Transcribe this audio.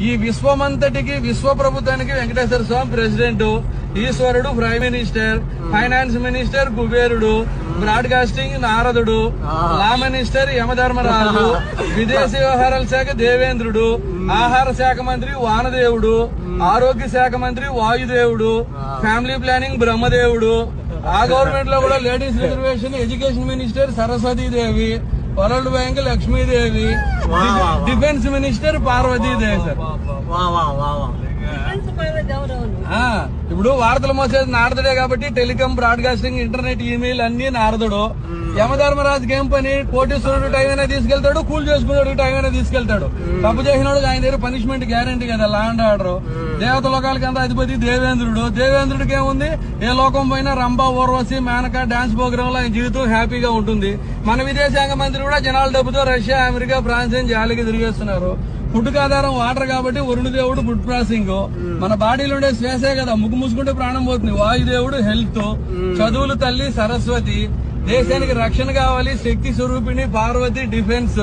ఈ విశ్వమంతటికి విశ్వ ప్రభుత్వానికి వెంకటేశ్వర స్వామి ప్రెసిడెంట్, ఈశ్వరుడు ప్రైమ్ మినిస్టర్, ఫైనాన్స్ మినిస్టర్ కుబేరుడు, బ్రాడ్కాస్టింగ్ నారదుడు, లా మినిస్టర్ యమధర్మరాజు, విదేశీ వ్యవహారాల శాఖ దేవేంద్రుడు, ఆహార శాఖ మంత్రి వానదేవుడు, ఆరోగ్య శాఖ మంత్రి వాయుదేవుడు, ఫ్యామిలీ ప్లానింగ్ బ్రహ్మదేవుడు, ఆ గవర్నమెంట్ లో కూడా ladies reservation education minister Saraswatidevi, world bank Lakshmidevi, defence minister Parvatidevi. Sir ఇప్పుడు వార్తలు మోసేది నారదుడే కాబట్టి టెలికాం, బ్రాడ్కాస్టింగ్, ఇంటర్నెట్, ఈమెయిల్ అన్ని నారదుడు. యమధర్మరాజుకి ఏం పని? కోటీశ్వరుడు టైం అయినా తీసుకెళ్తాడు, కూల్ చేసుకున్నాడు టైం అయినా తీసుకెళ్తాడు. తప్పు చేసినాడు ఆయన దగ్గర పనిష్మెంట్ గ్యారంటీ కదా, లా అండ్ ఆర్డర్. దేవత లోకాలకి అంతా అధిపతి దేవేంద్రుడు. దేవేంద్రుడికి ఏముంది? ఏ లోకం పోయినా రంభ, ఊర్వశి, మేనక డాన్స్ ప్రోగ్రామ్ లో ఆయన జీవితం హ్యాపీగా ఉంటుంది. మన విదేశాంగ మంత్రి కూడా జనాల డబ్బుతో రష్యా, అమెరికా, ఫ్రాన్స్ అని జాలికి తిరిగేస్తున్నారు. ఫుడ్కి ఆధారం వాటర్ కాబట్టి వరుణదేవుడు ఫుడ్ ప్రాసెసింగ్. మన బాడీలో ఉండే శ్వాసే కదా, ముక్కు మూసుకుంటే ప్రాణం పోతుంది. వాయుదేవుడు హెల్త్, చదువులు తల్లి సరస్వతి, దేశానికి రక్షణ కావాలి శక్తి స్వరూపిణి పార్వతి డిఫెన్స్.